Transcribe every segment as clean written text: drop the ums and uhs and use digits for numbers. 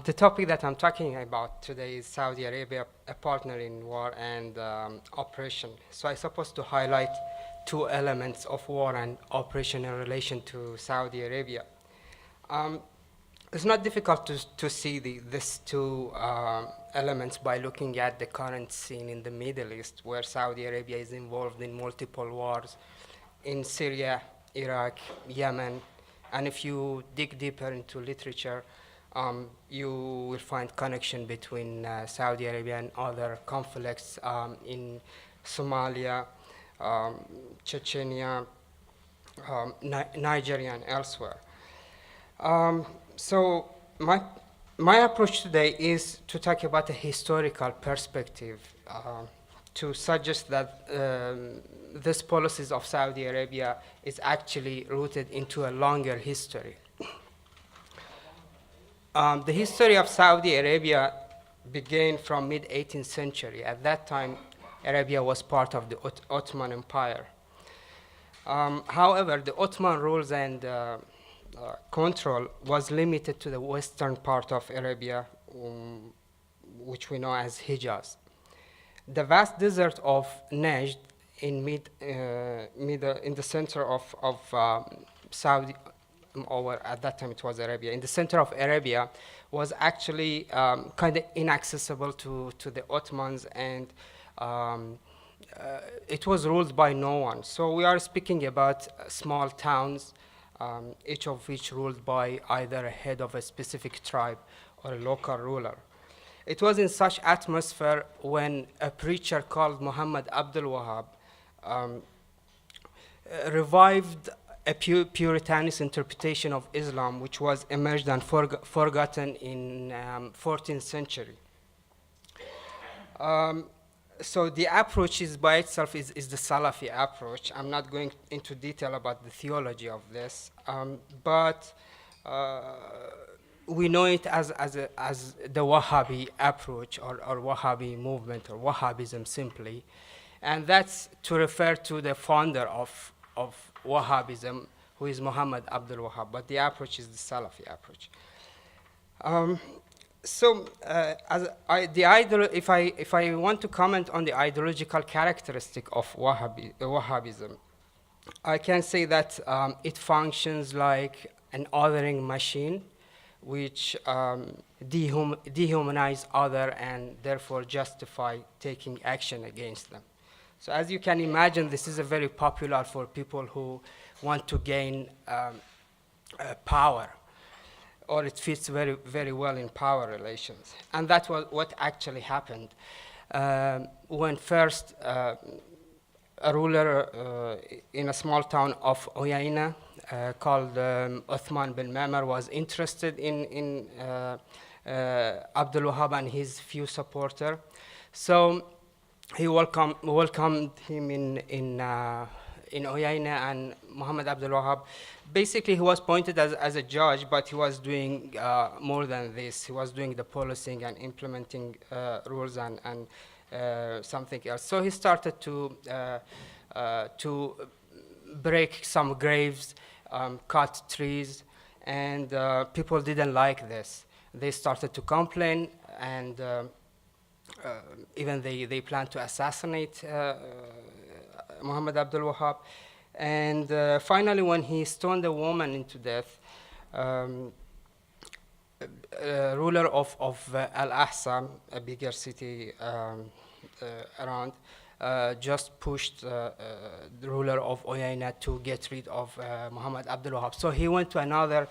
The topic that I'm talking about today is Saudi Arabia, a partner in war and operation. So I'm supposed to highlight two elements of war and operation in relation to Saudi Arabia. Um, it's not difficult to see these two elements by looking at the current scene in the Middle East, where Saudi Arabia is involved in multiple wars in Syria, Iraq, Yemen, and if you dig deeper into literature, you will find connection between Saudi Arabia and other conflicts in Somalia, Chechnya, Nigeria, and elsewhere. So my approach today is to talk about a historical perspective to suggest that this policies of Saudi Arabia is actually rooted into a longer history. The history of Saudi Arabia began from mid-18th century. At that time, Arabia was part of the Ottoman Empire. However, the Ottoman rules and control was limited to the western part of Arabia, which we know as Hijaz. The vast desert of Najd in the center of Saudi, or at that time it was Arabia, in the center of Arabia, was actually kind of inaccessible to the Ottomans, and it was ruled by no one. So we are speaking about small towns, each of which ruled by either a head of a specific tribe or a local ruler. It was in such atmosphere when a preacher called Muhammad Abdul Wahab revived a Puritanist interpretation of Islam, which was emerged and forgotten in 14th century. So the approach is by itself is the Salafi approach. I'm not going into detail about the theology of this, but we know it as the Wahhabi approach or Wahhabi movement or Wahhabism simply, and that's to refer to the founder of Wahhabism, who is Muhammad Abdul Wahab, but the approach is the Salafi approach. If I want to comment on the ideological characteristic of Wahhabism, I can say that it functions like an othering machine, which dehumanize other and therefore justify taking action against them. So as you can imagine, this is a very popular for people who want to gain power, or it fits very, very well in power relations. And that's what actually happened. When first a ruler in a small town of Uyayna called Uthman bin Mamar was interested in Abdul Wahab and his few supporters. So he welcomed him in Uyayna, and Muhammad Abdul Wahab, basically he was appointed as a judge, but he was doing more than this. He was doing the policing and implementing rules and something else. So he started to break some graves, cut trees, and people didn't like this. They started to complain, and even they planned to assassinate Muhammad Abdul Wahab. And finally, when he stoned a woman into death, ruler of Al-Ahsa, a bigger city around, just pushed the ruler of Uyayna to get rid of Muhammad Abdul Wahab. So he went to another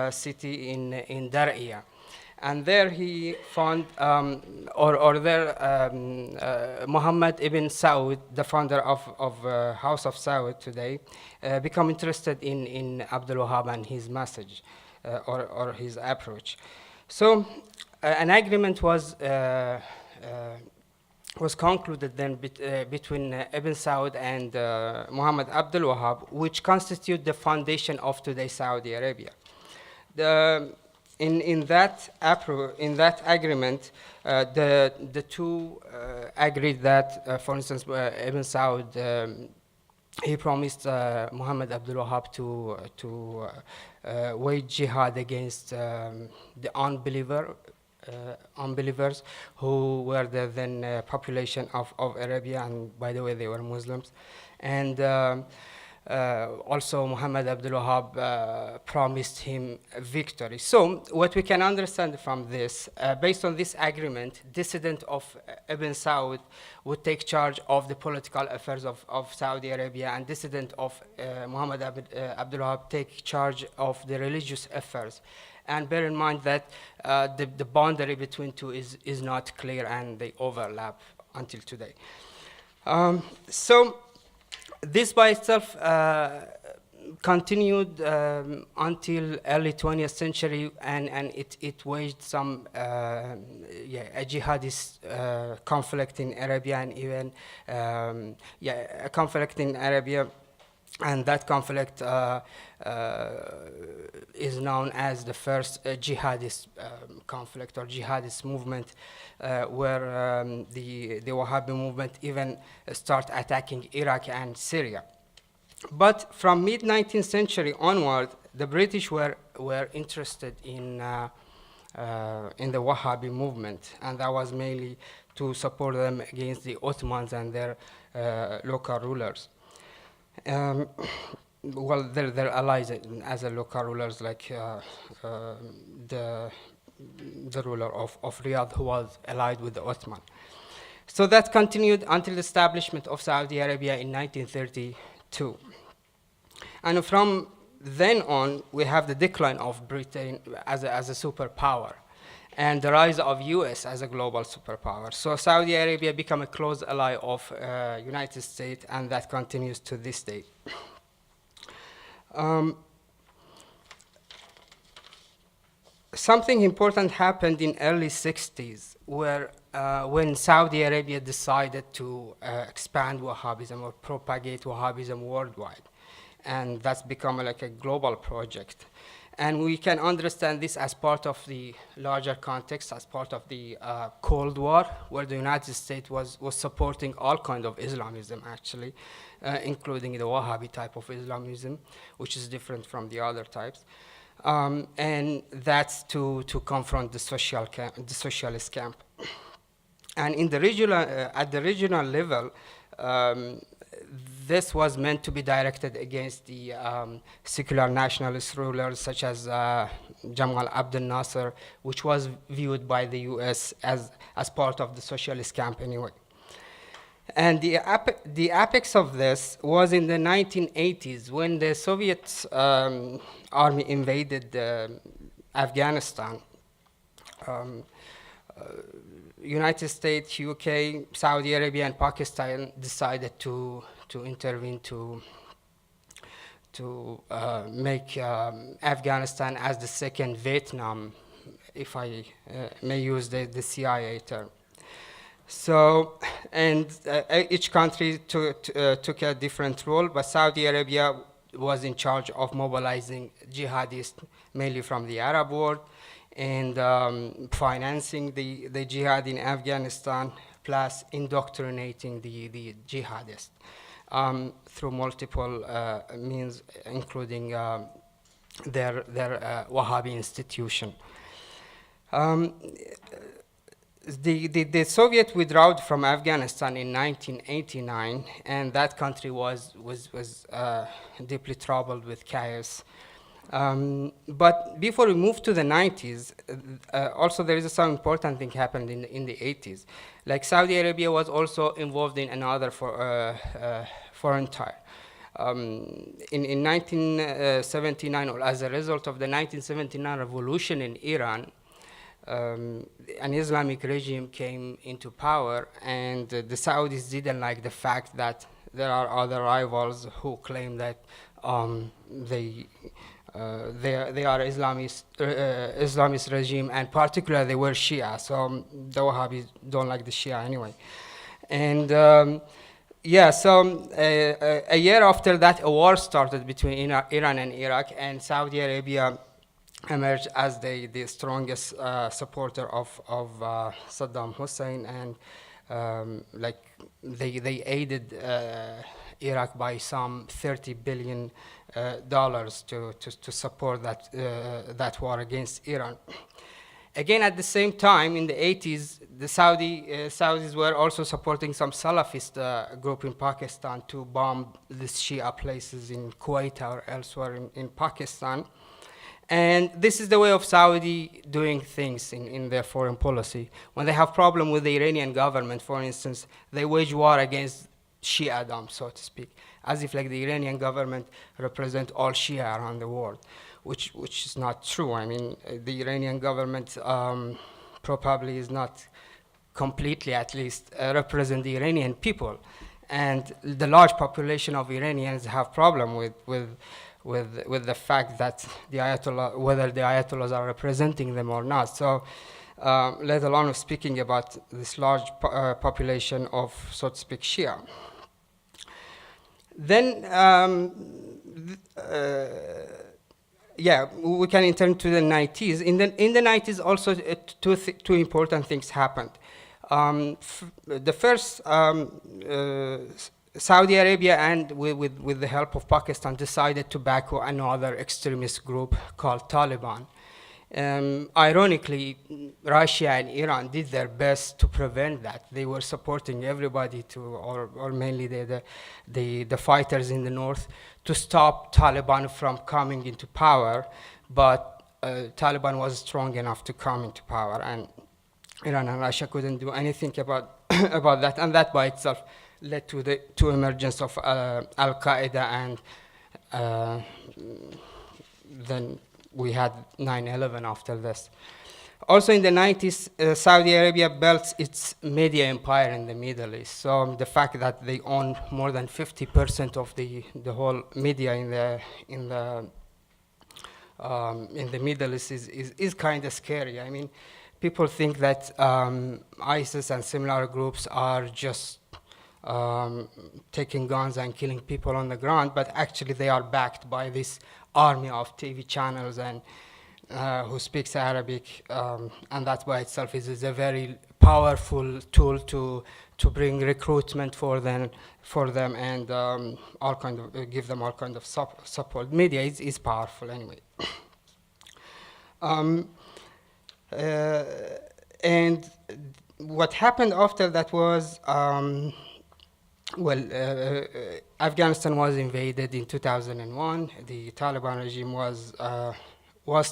city in Dar'iyah. And there he found, Muhammad ibn Saud, the founder of House of Saud today, become interested in Abdul Wahab and his message or his approach. So an agreement was concluded then between Ibn Saud and Muhammad Abdul Wahab, which constitute the foundation of today's Saudi Arabia. In that agreement, the two agreed that, for instance, Ibn Saud he promised Muhammad Abdul Wahab to wage jihad against the unbelievers who were the then population of Arabia, and by the way, they were Muslims. And also Muhammad Abdul Wahab promised him victory. So what we can understand from this, based on this agreement, dissident of Ibn Saud would take charge of the political affairs of Saudi Arabia, and dissident of Muhammad Abdul Wahab take charge of the religious affairs. And bear in mind that the boundary between two is not clear, and they overlap until today. So this by itself continued until early 20th century, and it waged some a jihadist conflict in Arabia, and even a conflict in Arabia. And that conflict is known as the first jihadist conflict or jihadist movement, where the Wahhabi movement even start attacking Iraq and Syria. But from mid-19th century onward, the British were interested in the Wahhabi movement, and that was mainly to support them against the Ottomans and their local rulers. Well, their allies as a local rulers, like the ruler of Riyadh, who was allied with the Ottoman. So that continued until the establishment of Saudi Arabia in 1932. And from then on, we have the decline of Britain as a superpower, and the rise of US as a global superpower. So Saudi Arabia became a close ally of United States, and that continues to this day. Something important happened in early 60s, where when Saudi Arabia decided to expand Wahhabism or propagate Wahhabism worldwide. And that's become like a global project. And we can understand this as part of the larger context, as part of the Cold War, where the United States was supporting all kinds of Islamism, actually, including the Wahhabi type of Islamism, which is different from the other types. And that's to confront the socialist camp. And in the regional, at the regional level, this was meant to be directed against the secular nationalist rulers such as Jamal Abdel Nasser, which was viewed by the US as part of the socialist camp anyway. And the apex of this was in the 1980s, when the Soviet army invaded Afghanistan. United States, UK, Saudi Arabia, and Pakistan decided to intervene to make Afghanistan as the second Vietnam, if I may use the CIA term. So, and each country took a different role, but Saudi Arabia was in charge of mobilizing jihadists, mainly from the Arab world, and financing the jihad in Afghanistan, plus indoctrinating the jihadists through multiple means, including their Wahhabi institution. The Soviet withdrew from Afghanistan in 1989, and that country was deeply troubled with chaos. But before we move to the 90s, also there is some important thing happened in the 80s. Like Saudi Arabia was also involved in another foreign tie. In 1979, or as a result of the 1979 revolution in Iran, an Islamic regime came into power, and the Saudis didn't like the fact that there are other rivals who claim that they are Islamist regime, and particularly they were Shia. So the Wahhabis don't like the Shia anyway. And so a year after that, a war started between Iran and Iraq, and Saudi Arabia emerged as the strongest supporter of Saddam Hussein, and like they aided Iraq by some $30 billion dollars to support that war against Iran. Again, at the same time, in the 80s, the Saudis were also supporting some Salafist group in Pakistan to bomb the Shia places in Kuwait or elsewhere in Pakistan. And this is the way of Saudi doing things in their foreign policy. When they have problem with the Iranian government, for instance, they wage war against Shia'dom, so to speak, as if like the Iranian government represent all Shia around the world, which is not true. I mean, the Iranian government probably is not completely, at least, represent the Iranian people. And the large population of Iranians have problem with the fact that the Ayatollah, whether the Ayatollahs are representing them or not. So, let alone speaking about this large population of, so to speak, Shia. Then, yeah, we can turn to the 90s. In the 90s, also two important things happened. The first, Saudi Arabia, and with the help of Pakistan, decided to back another extremist group called Taliban. Ironically, Russia and Iran did their best to prevent that. They were supporting everybody or mainly the fighters in the north, to stop Taliban from coming into power. But Taliban was strong enough to come into power, and Iran and Russia couldn't do anything about about that. And that by itself led to the emergence of Al-Qaeda, and then we had 9/11 after this. Also in the 90s, Saudi Arabia built its media empire in the Middle East. So the fact that they own more than 50% of the whole media in the Middle East is kind of scary. I mean, people think that ISIS and similar groups are just taking guns and killing people on the ground, but actually they are backed by this army of TV channels and who speaks Arabic, and that by itself is a very powerful tool to bring recruitment for them and all kind of give them all kind of support. Media is powerful anyway. And what happened after that was, Afghanistan was invaded in 2001. The Taliban regime was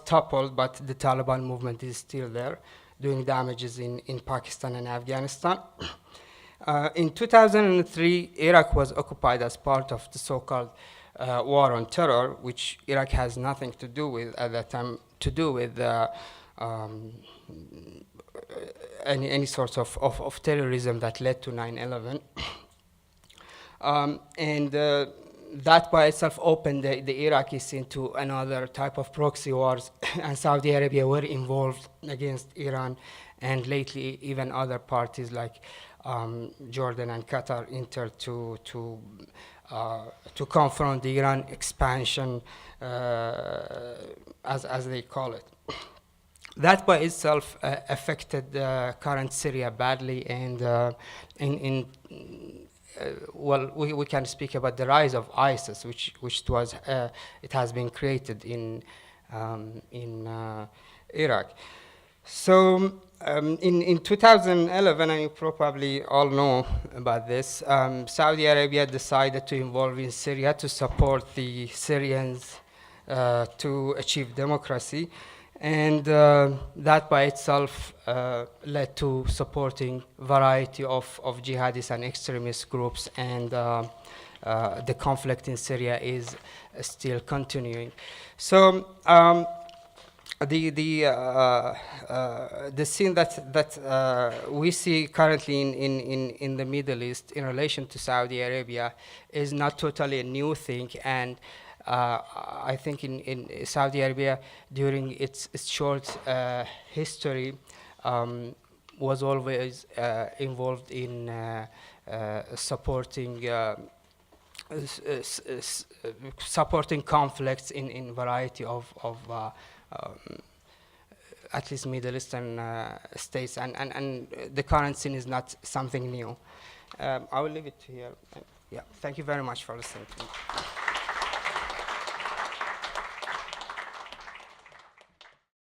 toppled, but the Taliban movement is still there, doing damages in Pakistan and Afghanistan. In 2003, Iraq was occupied as part of the so-called war on terror, which Iraq has nothing to do with at that time, any sorts of terrorism that led to 9/11. And that by itself opened the Iraqi scene to another type of proxy wars, and Saudi Arabia were involved against Iran, and lately even other parties like Jordan and Qatar entered to confront the Iran expansion, as they call it. That by itself affected current Syria badly, and well, we can speak about the rise of ISIS, which was it has been created in Iraq. So in 2011, and you probably all know about this, Saudi Arabia decided to involve in Syria to support the Syrians to achieve democracy. And that by itself led to supporting variety of jihadist and extremist groups, and the conflict in Syria is still continuing. So the scene that we see currently in the Middle East in relation to Saudi Arabia is not totally a new thing, and I think in Saudi Arabia, during its short history, was always involved in supporting conflicts in variety of at least Middle Eastern states, and the current scene is not something new. I will leave it here. Yeah, thank you very much for listening to me.